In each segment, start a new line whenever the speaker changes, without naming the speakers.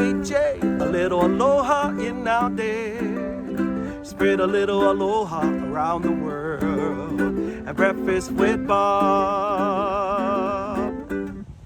sweet J, a little aloha in our day. Spread a little aloha around the world at breakfast with Bob.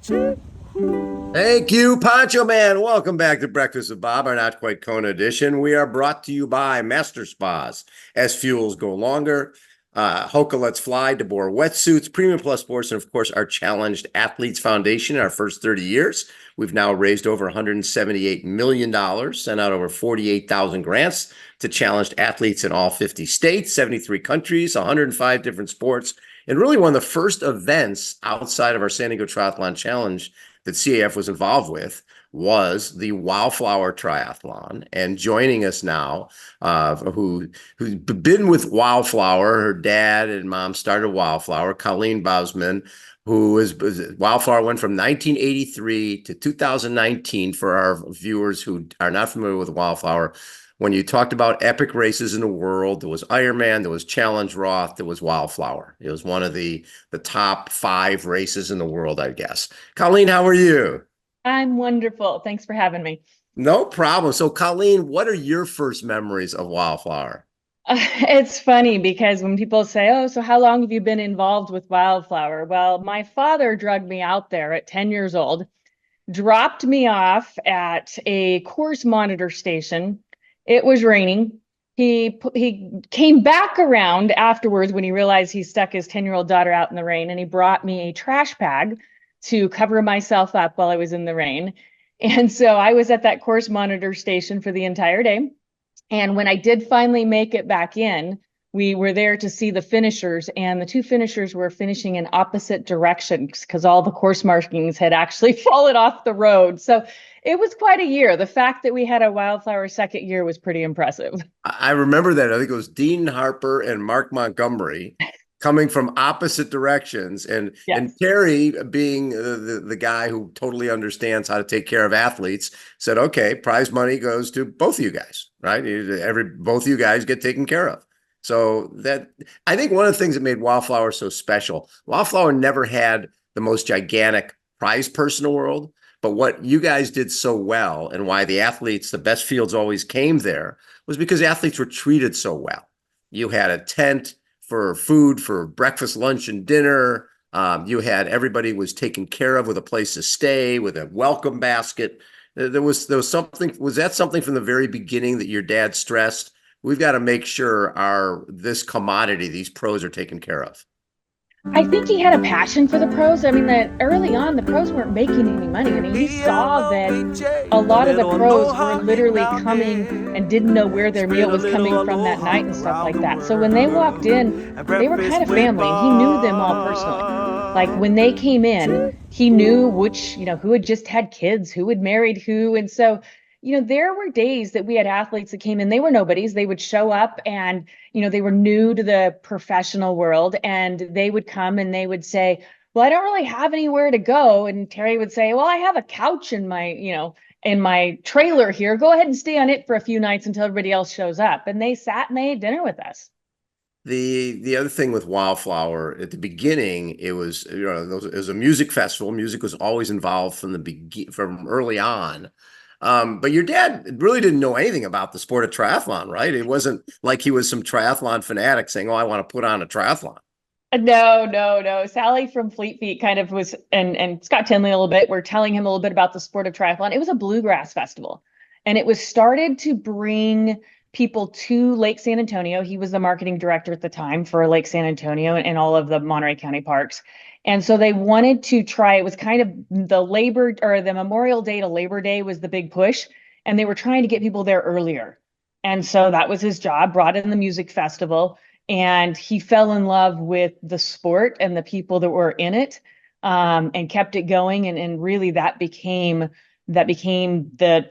Thank you, Poncho Man. Welcome back to Breakfast with Bob, our Not Quite Kona edition. We are brought to you by Master Spas. As fuels go longer, Hoka Let's Fly, DeBoom Wetsuits, Premium Plus Sports, and of course, our Challenged Athletes Foundation in our first 30 years. We've now raised over $178 million, sent out over 48,000 grants to challenged athletes in all 50 states, 73 countries, 105 different sports, and really one of the first events outside of our San Diego Triathlon Challenge that CAF was involved with was the Wildflower Triathlon. And joining us now, who's been with Wildflower, her dad and mom started Wildflower, Colleen Bousman, who is Wildflower went from 1983 to 2019 for our viewers who are not familiar with Wildflower. When you talked about epic races in the world, there was Ironman, there was Challenge Roth, there was Wildflower. It was one of the top 5 races in the world, I guess. Colleen, how are you?
I'm wonderful. Thanks for having me.
No problem. So, Colleen, what are your first memories of Wildflower?
It's funny because when people say, oh, so how long have you been involved with Wildflower? Well, my father drugged me out there at 10 years old, dropped me off at a course monitor station. It was raining. He came back around afterwards when he realized he stuck his 10-year-old daughter out in the rain, and he brought me a trash bag to cover myself up while I was in the rain. And so I was at that course monitor station for the entire day. And when I did finally make it back in, we were there to see the finishers, and the 2 finishers were finishing in opposite directions because all the course markings had actually fallen off the road. So it was quite a year. The fact that we had a Wildflower second year was pretty impressive.
I remember that. I think it was Dean Harper and Mark Montgomery coming from opposite directions, and
Yes.
and Terry, being the guy who totally understands how to take care of athletes, said, okay, prize money goes to both of you guys, right? Both of you guys get taken care of. So that, I think one of the things that made Wildflower so special, Wildflower never had the most gigantic prize purse in the world, but what you guys did so well, and why the athletes, the best fields always came there, was because athletes were treated so well. You had a tent for food, for breakfast, lunch, and dinner. You had, everybody was taken care of with a place to stay, with a welcome basket. There was something, was that something from the very beginning that your dad stressed? We've got to make sure this commodity, these pros, are taken care of.
I think he had a passion for the pros. I mean, that early on, the pros weren't making any money. I mean, he saw that a lot of the pros were literally coming and didn't know where their meal was coming from that night and stuff like that. So when they walked in, they were kind of family. He knew them all personally. Like when they came in, he knew who had just had kids, who had married who. And so, there were days that we had athletes that came in, they were nobodies. They would show up and, they were new to the professional world, and they would come and they would say, well, I don't really have anywhere to go. And Terry would say, well, I have a couch in my trailer here. Go ahead and stay on it for a few nights until everybody else shows up. And they sat and they ate dinner with us.
The other thing with Wildflower, at the beginning, it was, it was a music festival. Music was always involved from early on. But your dad really didn't know anything about the sport of triathlon, right? It wasn't like he was some triathlon fanatic saying, oh, I want to put on a triathlon.
No. Sally from Fleet Feet kind of was, and Scott Tinley a little bit, we're telling him a little bit about the sport of triathlon. It was a bluegrass festival, and it was started to bring people to Lake San Antonio. He was the marketing director at the time for Lake San Antonio and all of the Monterey County parks. And so they wanted to try, it was kind of the Memorial Day to Labor Day was the big push. And they were trying to get people there earlier. And so that was his job, brought in the music festival, and he fell in love with the sport and the people that were in it, and kept it going. And really that became the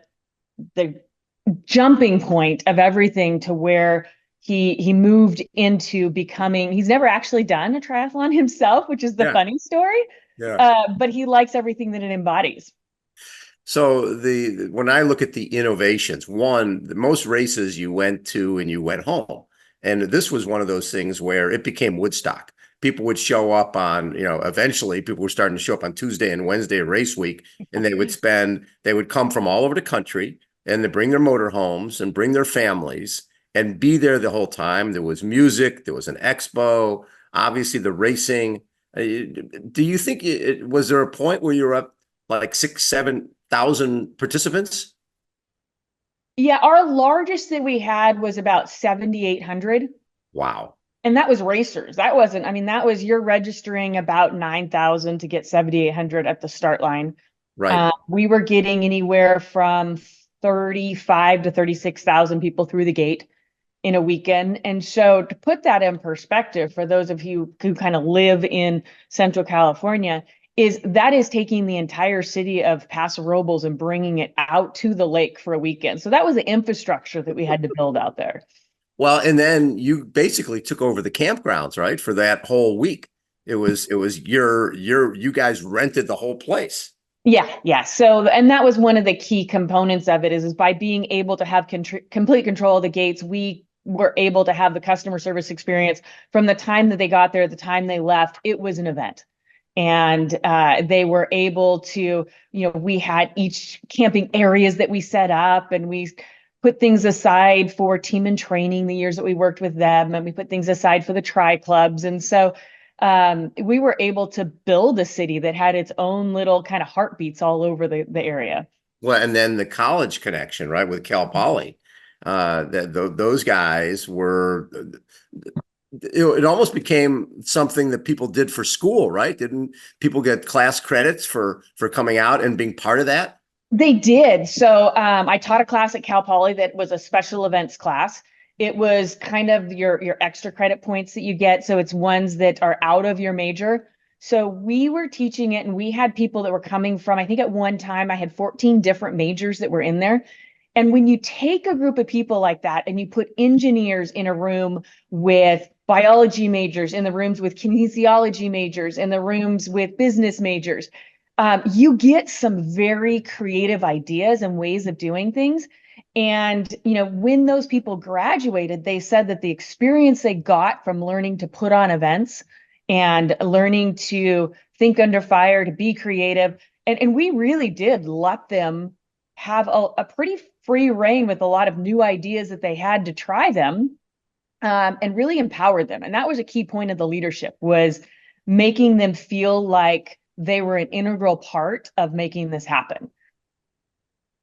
jumping point of everything to where he moved into becoming, he's never actually done a triathlon himself, which is the funny story. Yeah. But he likes everything that it embodies.
So when I look at the innovations, most races you went to and you went home. And this was one of those things where it became Woodstock. people would show up on, eventually people were starting to show up on Tuesday and Wednesday race week, and they would come from all over the country, and they bring their motorhomes and bring their families and be there the whole time. There was music, there was an expo, obviously the racing. Do you think was there a point where you were up like 6,000-7,000 participants?
Yeah, our largest that we had was about 7,800.
Wow.
And that was racers. That wasn't, I mean, that was, you're registering about 9,000 to get 7,800 at the start line.
Right.
We were getting anywhere from 35 to 36,000 people through the gate in a weekend. And so to put that in perspective, for those of you who kind of live in Central California, that is taking the entire city of Paso Robles and bringing it out to the lake for a weekend. So that was the infrastructure that we had to build out there.
Well, and then you basically took over the campgrounds, right? For that whole week. It was you guys rented the whole place.
Yeah. So, and that was one of the key components of it is by being able to have complete control of the gates, we were able to have the customer service experience from the time that they got there, the time they left. It was an event. And they were able to, we had each camping areas that we set up, and we put things aside for team and training the years that we worked with them, and we put things aside for the tri clubs. And so we were able to build a city that had its own little kind of heartbeats all over the area.
Well, and then the college connection, right, with Cal Poly, those guys were. It almost became something that people did for school, right? Didn't people get class credits for coming out and being part of that?
They did. So I taught a class at Cal Poly that was a special events class. It was kind of your extra credit points that you get. So it's ones that are out of your major. So we were teaching it, and we had people that were coming from, I think at one time I had 14 different majors that were in there. And when you take a group of people like that and you put engineers in a room with biology majors, in the rooms with kinesiology majors, in the rooms with business majors, you get some very creative ideas and ways of doing things. And, when those people graduated, they said that the experience they got from learning to put on events and learning to think under fire, to be creative, and we really did let them have a pretty free reign with a lot of new ideas that they had to try them, and really empowered them. And that was a key point of the leadership, was making them feel like they were an integral part of making this happen.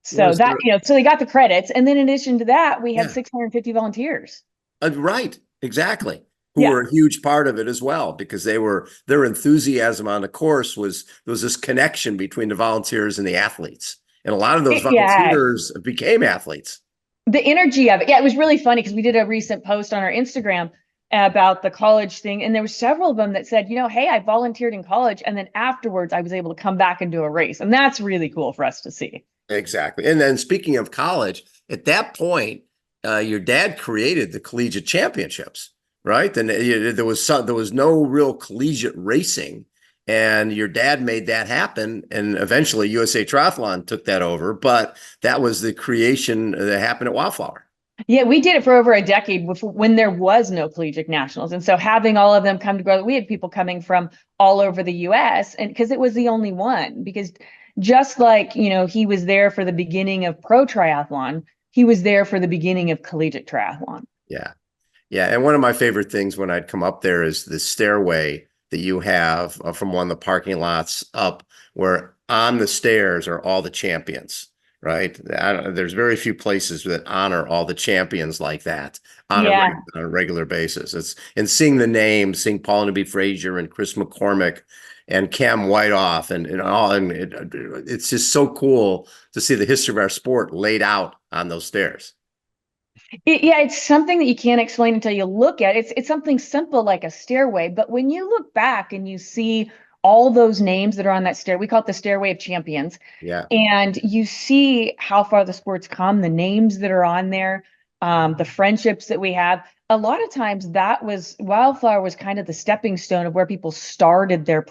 So so they got the credits. And then in addition to that, we had 650 volunteers.
Right. Exactly. Who were a huge part of it as well, because their enthusiasm on the course there was this connection between the volunteers and the athletes. And a lot of those volunteers became athletes.
The energy of it. Yeah, it was really funny because we did a recent post on our Instagram about the college thing. And there were several of them that said, hey, I volunteered in college, and then afterwards I was able to come back and do a race. And that's really cool for us to see.
Exactly. And then speaking of college, at that point, your dad created the Collegiate Championships, right? And there was no real collegiate racing, and your dad made that happen. And eventually USA Triathlon took that over, but that was the creation that happened at Wildflower.
Yeah, we did it for over a decade when there was no collegiate nationals. And so having all of them come together, we had people coming from all over the US, and because it was the only one, because just like, he was there for the beginning of pro triathlon, he was there for the beginning of collegiate triathlon.
Yeah. Yeah. And one of my favorite things when I'd come up there is the stairway that you have from one of the parking lots up, where on the stairs are all the champions, right? There's very few places that honor all the champions like that on a regular basis. And seeing the names, seeing Paula Newby-Fraser and Chris McCormack and Cam Whiteoff and all, and it's just so cool to see the history of our sport laid out on those stairs.
It's something that you can't explain until you look at it. It's something simple like a stairway, but when you look back and you see all those names that are on that stair, we call it the Stairway of Champions.
Yeah.
And you see how far the sport's come, the names that are on there, the friendships that we have. A lot of times Wildflower was kind of the stepping stone of where people started their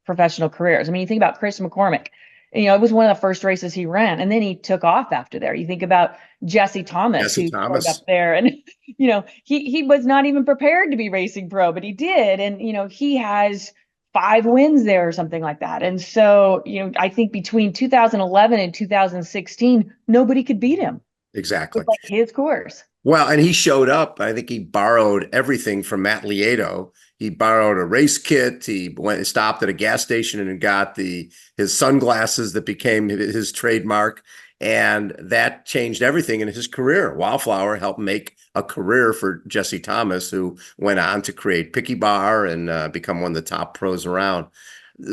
professional careers. I mean, you think about Chris McCormack. it was one of the first races he ran, and then he took off after there. You think about Jesse Thomas,
Jesse
who showed up
Thomas.
there, and he was not even prepared to be racing pro, but he did, and he has 5 wins there or something like that. And so I think between 2011 and 2016, nobody could beat him.
Exactly.
It's like his course.
Well, and he showed up. I think he borrowed everything from Matt Lieto. He borrowed a race kit. He stopped at a gas station and got his sunglasses that became his trademark. And that changed everything in his career. Wildflower helped make a career for Jesse Thomas, who went on to create Picky Bar and become one of the top pros around.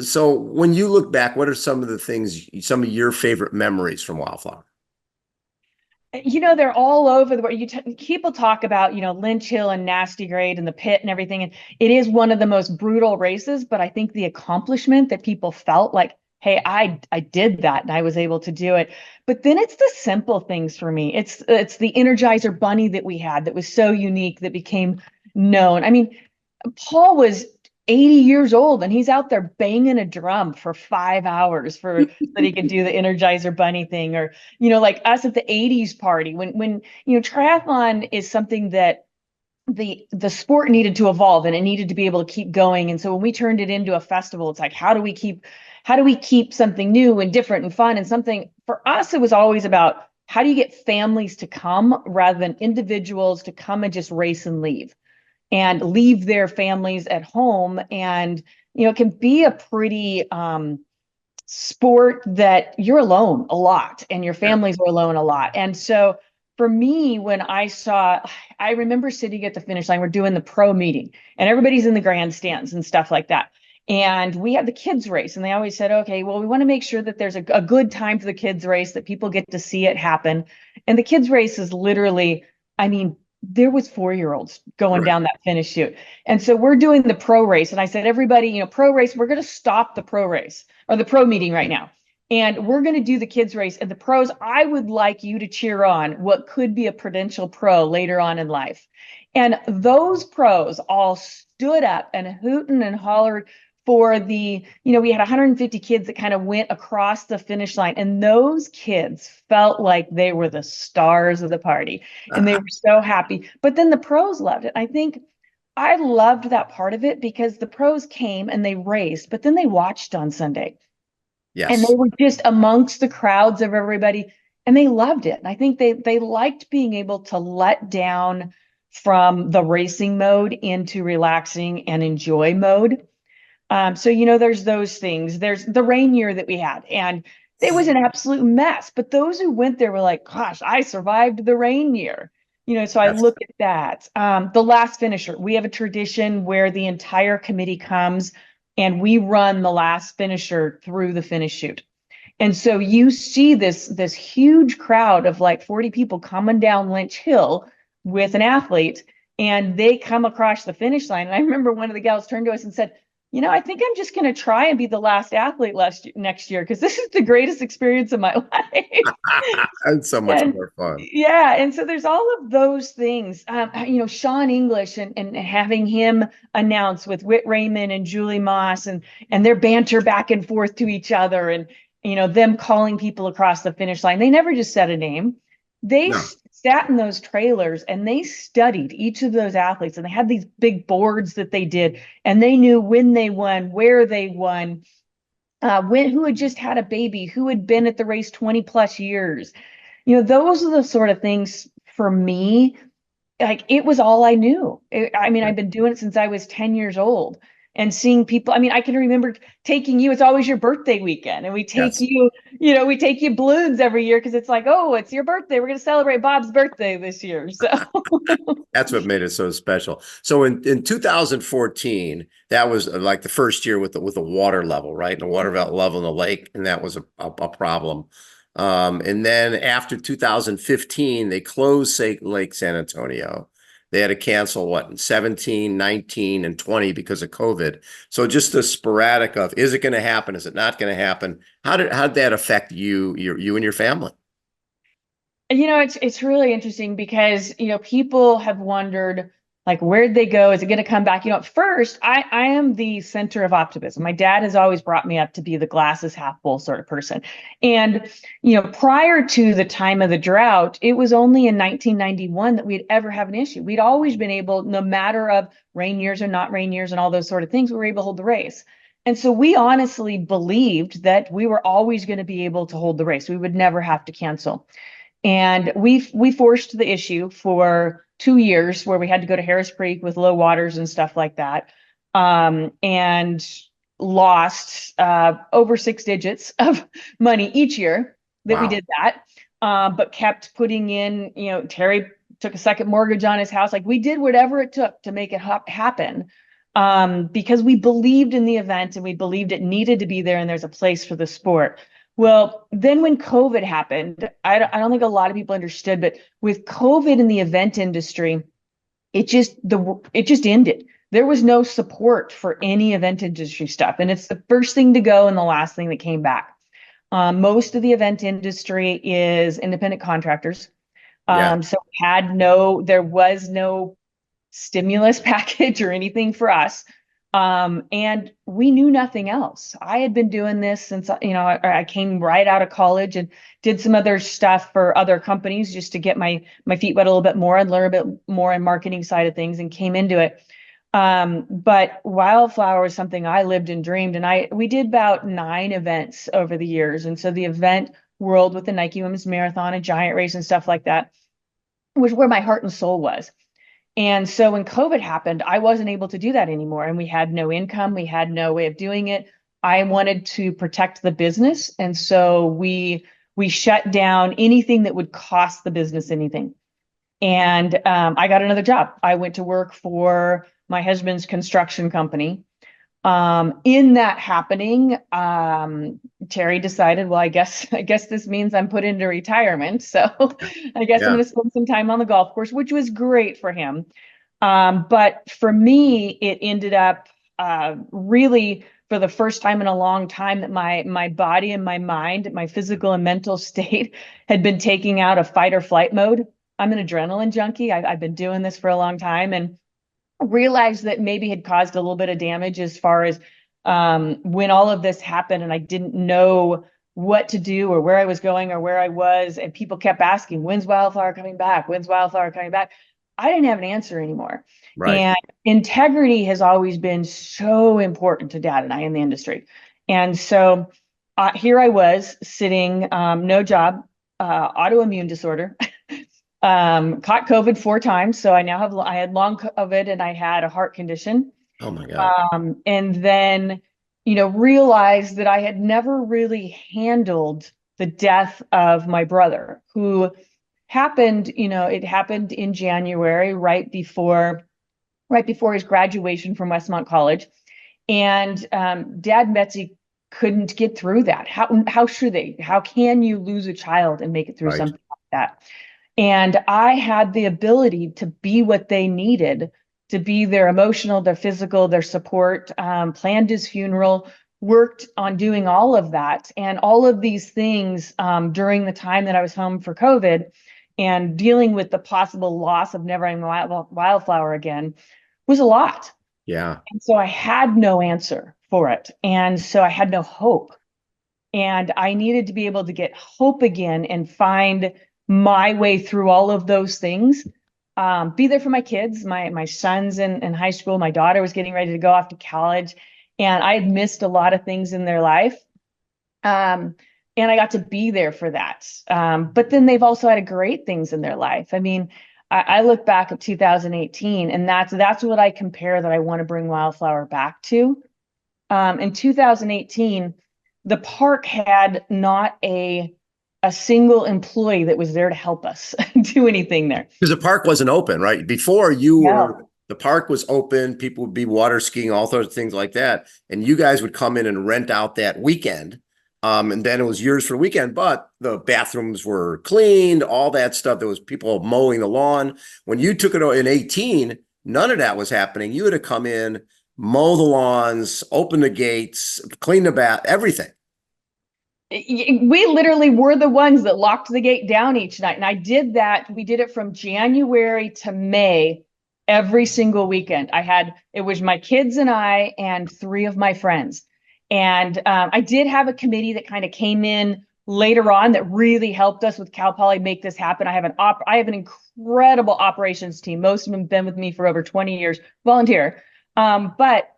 So when you look back, what are some of the things, some of your favorite memories from Wildflower?
They're all over the world. People talk about, Lynch Hill and Nasty Grade and the pit and everything. And it is one of the most brutal races, but I think the accomplishment that people felt like, hey, I did that and I was able to do it. But then it's the simple things for me. It's the Energizer Bunny that we had that was so unique that became known. I mean, Paul was 80 years old and he's out there banging a drum for 5 hours so that he could do the Energizer Bunny thing. Or, like us at the 80s party when triathlon is something that the sport needed to evolve and it needed to be able to keep going. And so when we turned it into a festival, it's like, how do we keep something new and different and fun? And something for us, it was always about how do you get families to come rather than individuals to come and just race and leave their families at home. And it can be a pretty sport that you're alone a lot and your families are alone a lot. And so for me, I remember sitting at the finish line, we're doing the pro meeting and everybody's in the grandstands and stuff like that. And we had the kids race and they always said, okay, well, we want to make sure that there's a good time for the kids race, that people get to see it happen. And the kids race is literally, there was 4-year-olds going down that finish chute. And so we're doing the pro race. And I said, everybody, pro race, we're going to stop the pro race or the pro meeting right now. And we're going to do the kids race. And the pros, I would like you to cheer on what could be a potential pro later on in life. And those pros all stood up and hooting and hollered for we had 150 kids that kind of went across the finish line. And those kids felt like they were the stars of the party and they were so happy. But then the pros loved it. I think I loved that part of it because the pros came and they raced, but then they watched on Sunday.
Yes.
And they were just amongst the crowds of everybody and they loved it. And I think they liked being able to let down from the racing mode into relaxing and enjoy mode. So, there's those things. There's the rain year that we had, and it was an absolute mess. But those who went there were like, gosh, I survived the rain year. So I look at that. The last finisher, we have a tradition where the entire committee comes and we run the last finisher through the finish chute. And so you see this huge crowd of like 40 people coming down Lynch Hill with an athlete, and they come across the finish line. And I remember one of the gals turned to us and said, I think I'm just going to try and be the last athlete next year because this is the greatest experience of my life.
It's so much more fun.
Yeah. And so there's all of those things, Sean English and having him announce with Whit Raymond and Julie Moss and their banter back and forth to each other and, them calling people across the finish line. They never just said a name. They sat in those trailers and they studied each of those athletes and they had these big boards that they did and they knew when they won, where they won, who had just had a baby, who had been at the race 20 plus years. Those are the sort of things for me, like it was all I knew. I've been doing it since I was 10 years old. And seeing people, I can remember taking you, it's always your birthday weekend. And we take we take you balloons every year because it's like, oh, it's your birthday. We're going to celebrate Bob's birthday this year. So
that's what made it so special. So in 2014, that was like the first year with the water level, right? And the water level in the lake. And that was a problem. And then after 2015, they closed Lake San Antonio. They had to cancel in 17, 19, and 20 because of COVID. So just the sporadic of, is it going to happen? Is it not going to happen? How did that affect you and your family?
It's really interesting because, people have wondered, Like, where'd they go? Is it going to come back? At first, I am the center of optimism. My dad has always brought me up to be the glass is half full sort of person. And, prior to the time of the drought, it was only in 1991 that we'd ever have an issue. We'd always been able, no matter of rain years or not rain years and all those sort of things, we were able to hold the race. And so we honestly believed that we were always going to be able to hold the race. We would never have to cancel. And we forced the issue for 2 years where we had to go to Harris Creek with low waters and stuff like that, and lost over 6 digits of money each year that we did that, but kept putting in, Terry took a second mortgage on his house. Like, we did whatever it took to make it happen, because we believed in the event and we believed it needed to be there and there's a place for the sport. Well, then when COVID happened, I don't think a lot of people understood, but with COVID in the event industry, it just ended. There was no support for any event industry stuff. And it's the first thing to go and the last thing that came back. Most of the event industry is independent contractors. So there was no stimulus package or anything for us. And we knew nothing else. I had been doing this since, I came right out of college and did some other stuff for other companies just to get my feet wet a little bit more and learn a bit more in marketing side of things, and came into it. But Wildflower was something I lived and dreamed. And we did about 9 events over the years. And so the event world with the Nike Women's Marathon and Giant Race and stuff like that was where my heart and soul was. And so when COVID happened, I wasn't able to do that anymore. And we had no income. We had no way of doing it. I wanted to protect the business. And so we shut down anything that would cost the business anything. And I got another job. I went to work for my husband's construction company. In that happening, Terry decided, well, I guess this means I'm put into retirement. So I guess I'm going to spend some time on the golf course, which was great for him. But for me, it ended up really, for the first time in a long time, that my body and my mind, my physical and mental state had been taking out a fight or flight mode. I'm an adrenaline junkie. I've been doing this for a long time, and realized that maybe had caused a little bit of damage as far as when all of this happened and I didn't know what to do or where I was going or where I was. And people kept asking, when's Wildflower coming back? When's Wildflower coming back? I didn't have an answer anymore. Right. And integrity has always been so important to Dad and I in the industry. And so here I was sitting, no job, autoimmune disorder. Caught COVID 4 times. So I had long COVID and I had a heart condition.
Oh my God.
And then, realized that I had never really handled the death of my brother, who happened, it happened in January, right before his graduation from Westmont College. And Dad and Betsy couldn't get through that. How should they? How can you lose a child and make it through something like that? And I had the ability to be what they needed, to be their emotional, their physical, their support, planned his funeral, worked on doing all of that. And all of these things during the time that I was home for COVID and dealing with the possible loss of never having Wildflower again was a lot.
Yeah.
And so I had no answer for it. And so I had no hope. And I needed to be able to get hope again and find my way through all of those things, be there for my kids, my sons in high school. My daughter was getting ready to go off to college, and I had missed a lot of things in their life. And I got to be there for that. But then they've also had great things in their life. I mean, I look back at 2018, and that's what I compare that I want to bring Wildflower back to. In 2018, the park had not a single employee that was there to help us do anything there.
Because the park wasn't open, right? Before the park was open, people would be water skiing, all sorts of things like that. And you guys would come in and rent out that weekend. And then it was yours for the weekend, but the bathrooms were cleaned, all that stuff. There was people mowing the lawn. When you took it in 18, none of that was happening. You had to come in, mow the lawns, open the gates, clean the bath, everything.
We literally were the ones that locked the gate down each night. And I did that. We did it from January to May every single weekend. It was my kids and I and 3 of my friends. And I did have a committee that kind of came in later on that really helped us with Cal Poly make this happen. I have an incredible operations team. Most of them have been with me for over 20 years, volunteer. But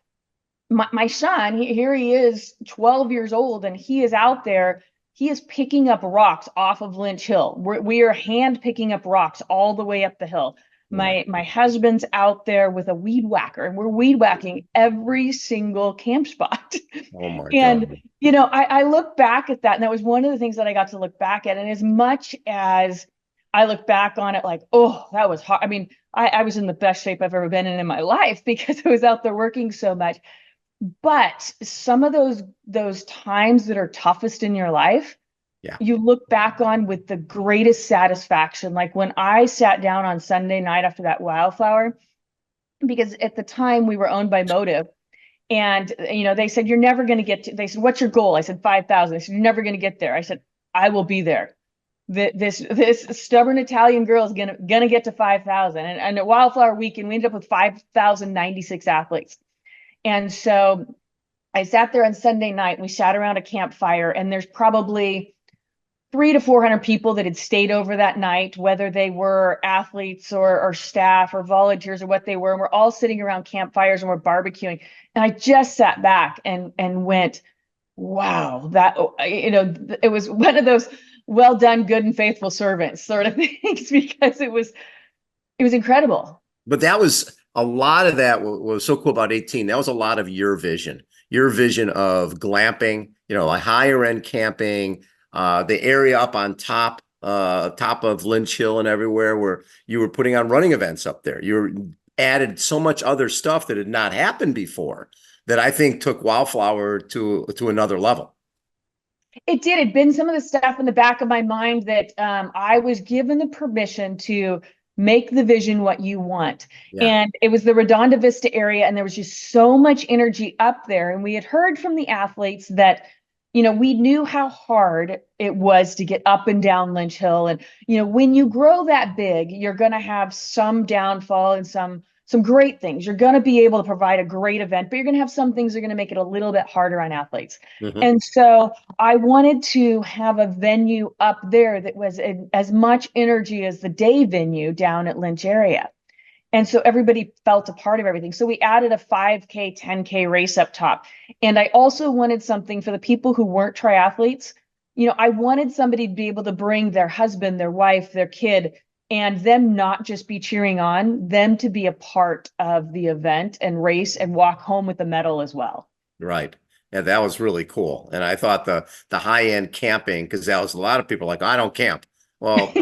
my son, here he is, 12 years old, and he is out there. He is picking up rocks off of Lynch Hill. We are hand picking up rocks all the way up the hill. My husband's out there with a weed whacker, and we're weed whacking every single camp spot.
Oh my
And
God.
you know, I look back at that, and that was one of the things that I got to look back at. And as much as I look back on it like, oh, that was hard. I mean, I was in the best shape I've ever been in my life because I was out there working so much. But some of those times that are toughest in your life,
Yeah.
you look back on with the greatest satisfaction. Like when I sat down on Sunday night after that Wildflower, because at the time we were owned by Motive, and you know, they said, you're never going to get to, they said, what's your goal? I said 5,000. They said, you're never going to get there. I said, I will be there. This stubborn Italian girl is gonna get to 5,000. And at Wildflower Weekend, we ended up with 5,096 athletes. And so I sat there on Sunday night, and we sat around a campfire, and there's probably 300 to 400 people that had stayed over that night, whether they were athletes or staff or volunteers or what they were. And we're all sitting around campfires and we're barbecuing. And I just sat back and went, wow, that, you know, it was one of those well done, good and faithful servants sort of things, because it was incredible.
But that was a lot of that was so cool about 18. That was a lot of your vision of glamping, you know, like higher end camping, the area up on top of Lynch Hill and everywhere, where you were putting on running events up there. You added so much other stuff that had not happened before that I think took Wildflower to another level.
It did. It'd been some of the stuff in the back of my mind that I was given the permission to make the vision what you want.
Yeah.
And it was the Redondo Vista area, and there was just so much energy up there. And we had heard from the athletes that, you know, we knew how hard it was to get up and down Lynch Hill. And, you know, when you grow that big, you're going to have some downfall and some great things. You're going to be able to provide a great event, but you're going to have some things that are going to make it a little bit harder on athletes.
Mm-hmm.
And so I wanted to have a venue up there that was as much energy as the day venue down at Lynch area. And so everybody felt a part of everything. So we added a 5K, 10K race up top. And I also wanted something for the people who weren't triathletes. You know, I wanted somebody to be able to bring their husband, their wife, their kid, and them not just be cheering on, them to be a part of the event and race and walk home with the medal as well.
Right. Yeah, that was really cool. And I thought the high-end camping, because that was a lot of people like, I don't camp. Well,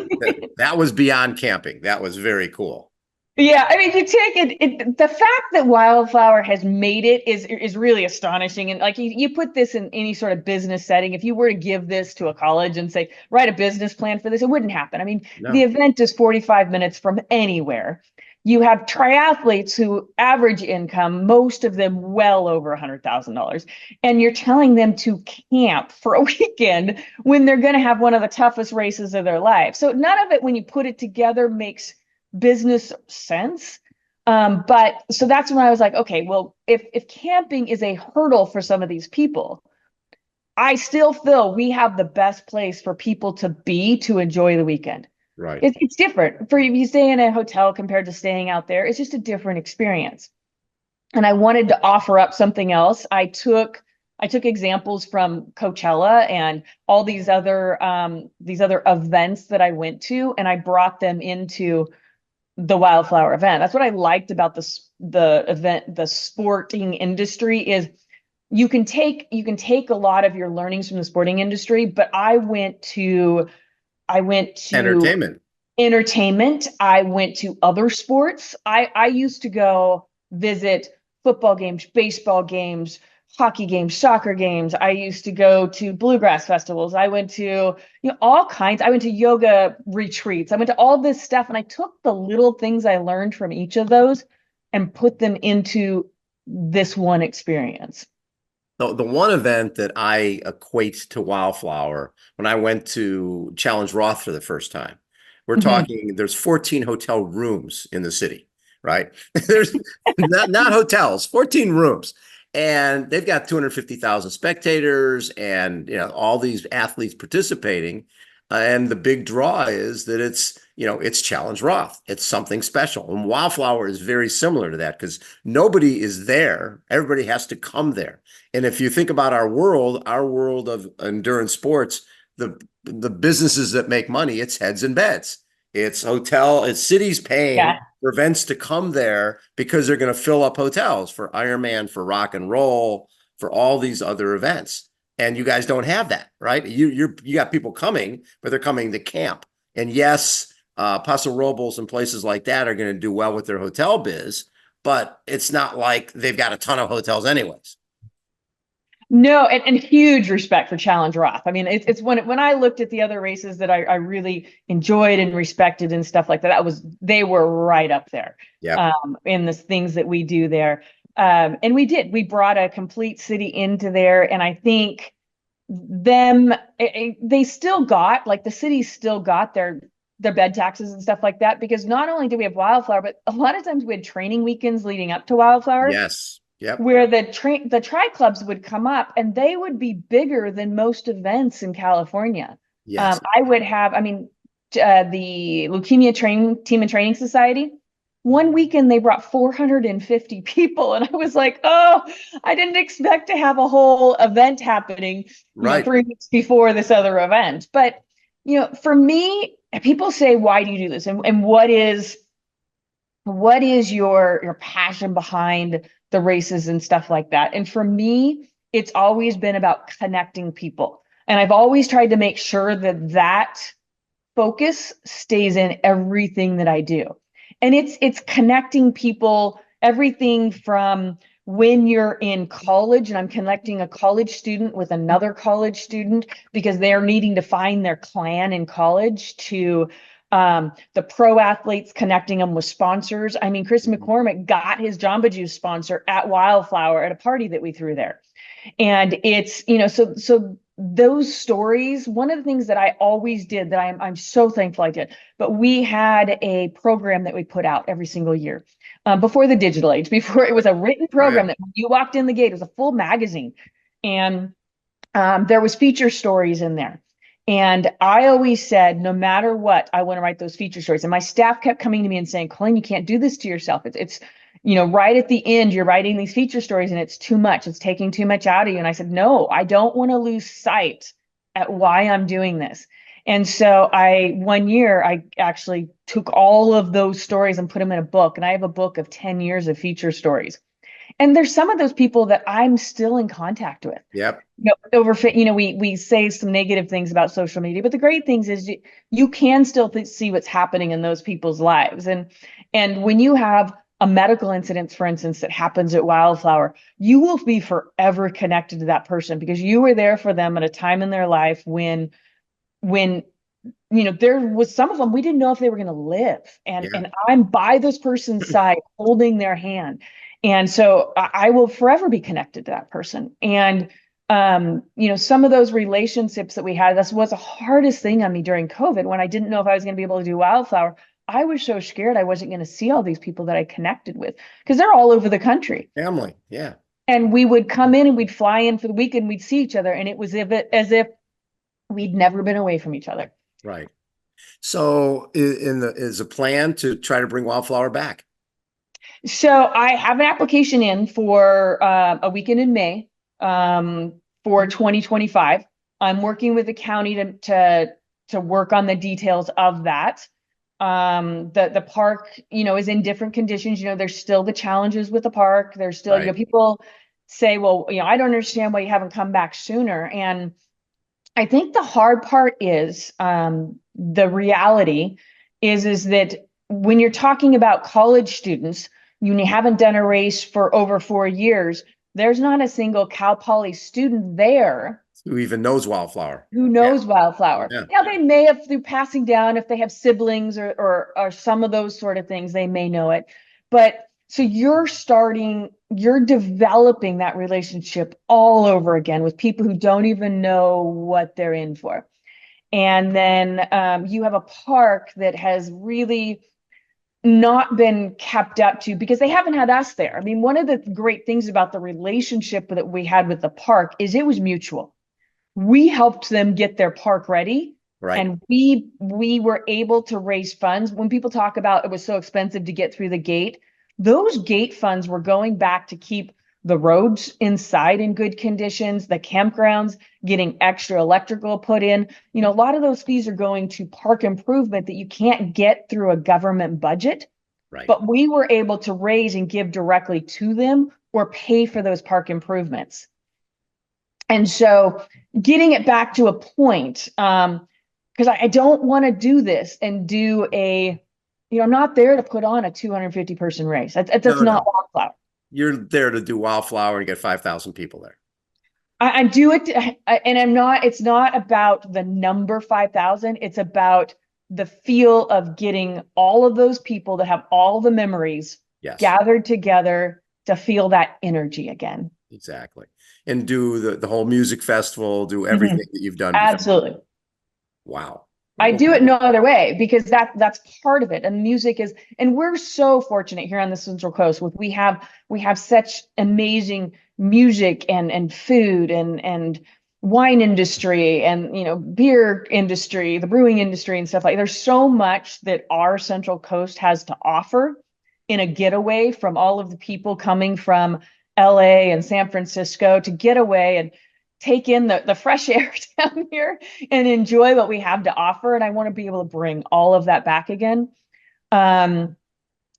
that was beyond camping. That was very cool.
Yeah, I mean, you take it, the fact that Wildflower has made it is really astonishing. And like you put this in any sort of business setting, if you were to give this to a college and say, write a business plan for this, it wouldn't happen. I mean,
No.
The event is 45 minutes from anywhere. You have triathletes who average income, most of them well over $100,000. And you're telling them to camp for a weekend when they're going to have one of the toughest races of their life. So none of it, when you put it together, makes business sense. But so that's when I was like, okay, well, if camping is a hurdle for some of these people, I still feel we have the best place for people to be to enjoy the weekend.
Right.
It's different for you stay in a hotel compared to staying out there. It's just a different experience. And I wanted to offer up something else. I took examples from Coachella and all these other events that I went to, and I brought them into the Wildflower event. That's what I liked about the event, the sporting industry, is you can take a lot of your learnings from the sporting industry, but I went to entertainment. I went to other sports. I used to go visit football games, baseball games, hockey games, soccer games. I used to go to bluegrass festivals. I went to, all kinds. I went to yoga retreats. I went to all this stuff, and I took the little things I learned from each of those and put them into this one experience.
The one event that I equate to Wildflower, when I went to Challenge Roth for the first time, we're talking, there's 14 hotel rooms in the city right? There's not hotels, 14 rooms. And they've got 250,000 spectators and, all these athletes participating. And the big draw is that it's Challenge Roth. It's something special. And Wildflower is very similar to that because nobody is there. Everybody has to come there. And if you think about our world of endurance sports, the businesses that make money, it's heads and beds. It's cities paying for events to come there because they're going to fill up hotels for Ironman, for rock and roll, for all these other events. And you guys don't have that, right? You got people coming, but they're coming to camp. And yes, Paso Robles and places like that are going to do well with their hotel biz, but it's not like they've got a ton of hotels anyways.
No, and huge respect for Challenge Roth. I mean, it's when I looked at the other races that I really enjoyed and respected and stuff like that, they were right up there. In the things that we do there. And we brought a complete city into there. And I think they still got, like, the city still got their bed taxes and stuff like that, because not only do we have Wildflower, but a lot of times we had training weekends leading up to Wildflower.
Yes. Yep.
Where the tri clubs would come up and they would be bigger than most events in California.
Yes.
I would have, the Leukemia Team and Training Society, one weekend they brought 450 people. And I was like, oh, I didn't expect to have a whole event happening 3 weeks before this other event. But, for me, people say, why do you do this? And what is your passion behind the races and stuff like that? And for me, it's always been about connecting people. And I've always tried to make sure that focus stays in everything that I do. And it's connecting people, everything from when you're in college and I'm connecting a college student with another college student because they're needing to find their clan in college, to the pro athletes, connecting them with sponsors. I mean, Chris McCormack got his Jamba Juice sponsor at Wildflower at a party that we threw there. And it's, so those stories, one of the things that I always did that I'm so thankful I did, but we had a program that we put out every single year before the digital age, before it was a written program that when you walked in the gate, it was a full magazine. And there was feature stories in there. And I always said, no matter what, I want to write those feature stories. And my staff kept coming to me and saying, Colleen, you can't do this to yourself. It's right at the end, you're writing these feature stories and it's too much. It's taking too much out of you. And I said, no, I don't want to lose sight at why I'm doing this. And so one year, I actually took all of those stories and put them in a book. And I have a book of 10 years of feature stories. And there's some of those people that I'm still in contact with.
Yep.
We say some negative things about social media, but the great things is you can still see what's happening in those people's lives. And when you have a medical incident, for instance, that happens at Wildflower, you will be forever connected to that person because you were there for them at a time in their life when there was some of them, we didn't know if they were going to live. And I'm by this person's side holding their hand. And so I will forever be connected to that person. And, some of those relationships that we had, this was the hardest thing on me during COVID when I didn't know if I was going to be able to do Wildflower. I was so scared I wasn't going to see all these people that I connected with because they're all over the country.
Family. Yeah. And
we would come in and we'd fly in for the weekend. We'd see each other. And it was as if we'd never been away from each other.
Right. So is a plan to try to bring Wildflower back?
So I have an application in for a weekend in May for 2025. I'm working with the county to work on the details of that. The park, is in different conditions. There's still the challenges with the park. There's still, people say, well, I don't understand why you haven't come back sooner. And I think the hard part is the reality is that when you're talking about college students, you haven't done a race for over 4 years, there's not a single Cal Poly student there
who even knows Wildflower.
Wildflower.
Yeah.
Now they may have, through passing down, if they have siblings or some of those sort of things, they may know it. But so you're developing that relationship all over again with people who don't even know what they're in for. And then you have a park that has really not been kept up to because they haven't had us there. I mean, one of the great things about the relationship that we had with the park is it was mutual. We helped them get their park ready.
Right.
And we were able to raise funds. When people talk about it was so expensive to get through the gate, those gate funds were going back to keep the roads inside in good conditions, the campgrounds, getting extra electrical put in. A lot of those fees are going to park improvement that you can't get through a government budget.
Right.
But we were able to raise and give directly to them or pay for those park improvements. And so getting it back to a point, because I don't want to do this and do I'm not there to put on a 250 person race. That's not Wildflower.
You're there to do Wildflower and get 5,000 people there.
I do it, and it's not about the number 5,000. It's about the feel of getting all of those people that have all the memories gathered together to feel that energy again.
Exactly. And do the whole music festival, do everything that you've done before.
Absolutely.
Wow.
I do it no other way because that's part of it. And music is, and we're so fortunate here on the Central Coast with we have such amazing music and food and wine industry and beer industry, the brewing industry and stuff like that. There's so much that our Central Coast has to offer in a getaway from all of the people coming from LA and San Francisco to get away and take in the fresh air down here and enjoy what we have to offer. And I want to be able to bring all of that back again. And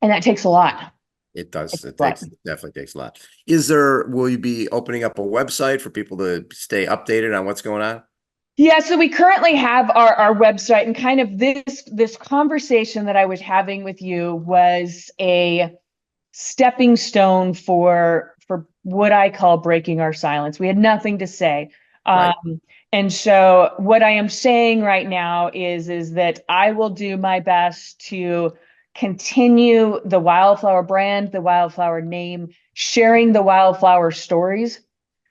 that takes a lot.
It does. It definitely takes a lot. Will you be opening up a website for people to stay updated on what's going on?
Yeah, so we currently have our website, and kind of this conversation that I was having with you was a stepping stone for what I call breaking our silence. We had nothing to say.
Right.
And so what I am saying right now is that I will do my best to continue the Wildflower brand, the Wildflower name, sharing the Wildflower stories.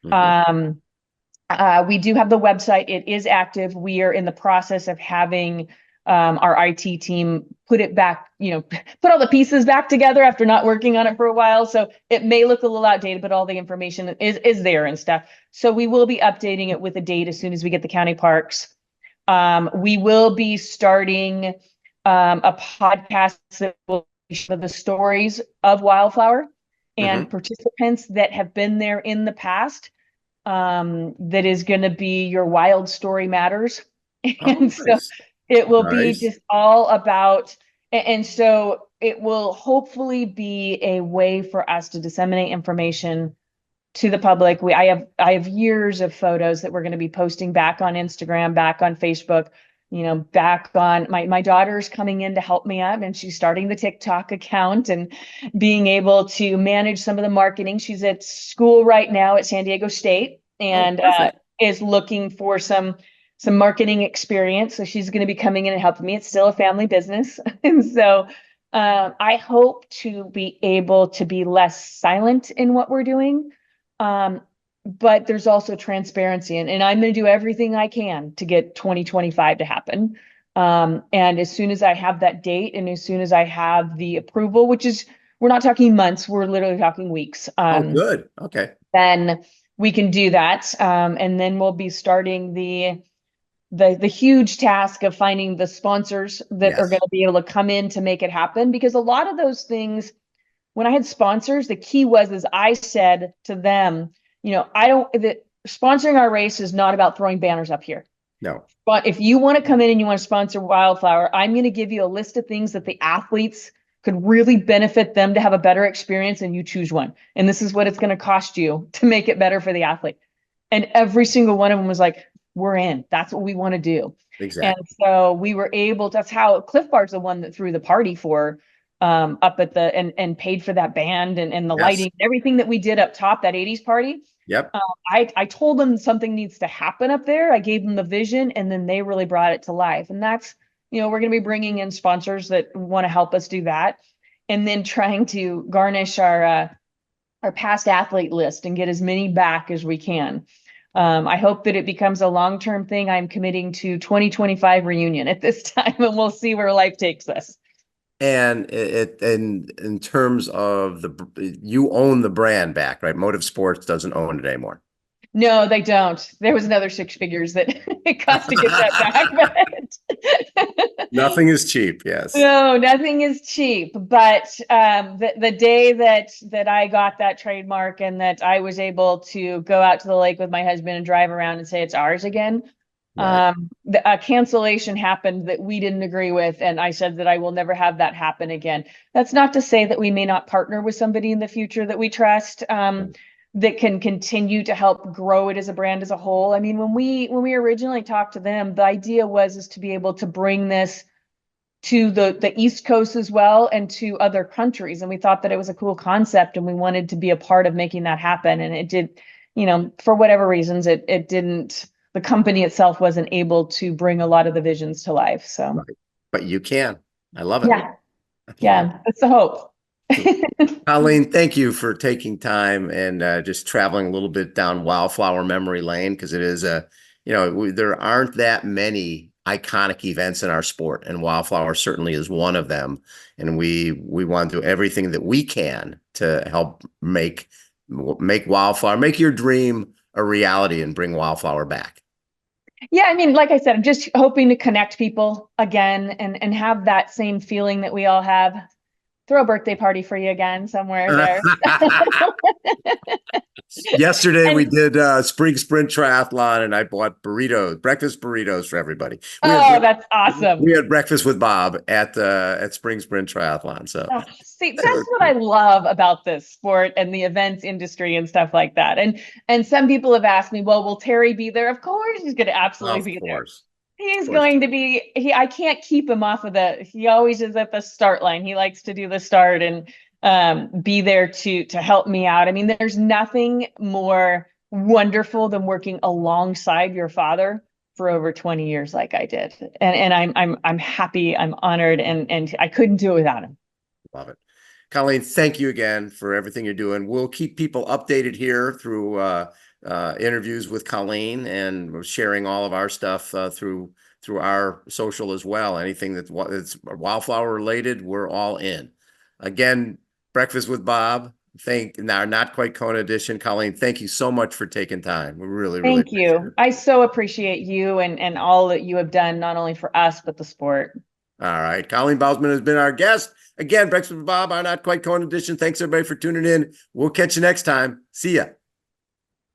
Mm-hmm.
We do have the website. It is active. We are in the process of having our IT team put it back, put all the pieces back together after not working on it for a while. So it may look a little outdated, but all the information is there and stuff. So we will be updating it with a date as soon as we get the county parks. We will be starting a podcast that will show the stories of Wildflower and participants that have been there in the past. That is going to be Your Wild Story Matters. And so it will be just all about, and so it will hopefully be a way for us to disseminate information to the public. I have years of photos that we're going to be posting back on Instagram, back on Facebook, back on my daughter's coming in to help me out, and she's starting the TikTok account and being able to manage some of the marketing. She's at school right now at San Diego State and is looking for some marketing experience. So she's going to be coming in and helping me. It's still a family business. And so I hope to be able to be less silent in what we're doing. But there's also transparency, and I'm going to do everything I can to get 2025 to happen. And as soon as I have that date, and as soon as I have the approval, which is, we're not talking months, we're literally talking weeks.
Good. Okay.
Then we can do that. And then we'll be starting the huge task of finding the sponsors that are going to be able to come in to make it happen. Because a lot of those things, when I had sponsors, the key is I said to them, sponsoring our race is not about throwing banners up here.
No.
But if you want to come in and you want to sponsor Wildflower, I'm going to give you a list of things that the athletes could really benefit them to have a better experience, and you choose one. And this is what it's going to cost you to make it better for the athlete. And every single one of them was like, we're in. That's what we want to do.
Exactly.
And so we were able, that's how Cliff Bar's the one that threw the party for up at the, and paid for that band and the lighting, everything that we did up top, that 80s party.
Yep.
I told them something needs to happen up there. I gave them the vision, and then they really brought it to life. And that's, we're going to be bringing in sponsors that want to help us do that. And then trying to garnish our past athlete list and get as many back as we can. I hope that it becomes a long-term thing. I'm committing to 2025 reunion at this time, and we'll see where life takes us.
And in terms of you own the brand back, right? Motive Sports doesn't own it anymore.
No, they don't. There was another six figures that it cost to get that back. But
Nothing is cheap. Yes.
no, nothing is cheap. But the day that I got that trademark and that I was able to go out to the lake with my husband and drive around and say it's ours again,
Right.
a cancellation happened that we didn't agree with, and I said that I will never have that happen again. That's not to say that we may not partner with somebody in the future that we trust. That can continue to help grow it as a brand as a whole. I mean, when we originally talked to them, the idea is to be able to bring this to the East Coast as well and to other countries. And we thought that it was a cool concept and we wanted to be a part of making that happen. And it did, for whatever reasons, it didn't, the company itself wasn't able to bring a lot of the visions to life. So,
Right. But you can. I love it.
Yeah, that's the hope.
Colleen, thank you for taking time and just traveling a little bit down Wildflower memory lane, because it is there aren't that many iconic events in our sport, and Wildflower certainly is one of them. And we want to do everything that we can to help make Wildflower, make your dream a reality and bring Wildflower back.
Yeah, I mean, like I said, I'm just hoping to connect people again and have that same feeling that we all have. Throw a birthday party for you again somewhere there.
Yesterday we did spring sprint triathlon, and I bought breakfast burritos for everybody.
That's awesome.
We had breakfast with Bob at spring sprint triathlon. So
see, that's what I love about this sport and the events industry and stuff like that. And some people have asked me, well, will Terry be there? Of course, he's going to absolutely be there. He's going to be, I can't keep him off of he always is at the start line. He likes to do the start and be there to help me out. I mean, there's nothing more wonderful than working alongside your father for over 20 years like I did. And I'm happy, I'm honored, and I couldn't do it without him.
Love it. Colleen, thank you again for everything you're doing. We'll keep people updated here through interviews with Colleen, and we're sharing all of our stuff through our social as well. Anything that's Wildflower related, we're all in. Again, Breakfast with Bob. Our Not Quite Kona edition. Colleen, thank you so much for taking time. We really
Thank you. I so appreciate you and all that you have done, not only for us, but the sport.
All right. Colleen Bousman has been our guest. Again, Breakfast with Bob, our Not Quite Kona edition. Thanks, everybody, for tuning in. We'll catch you next time. See ya.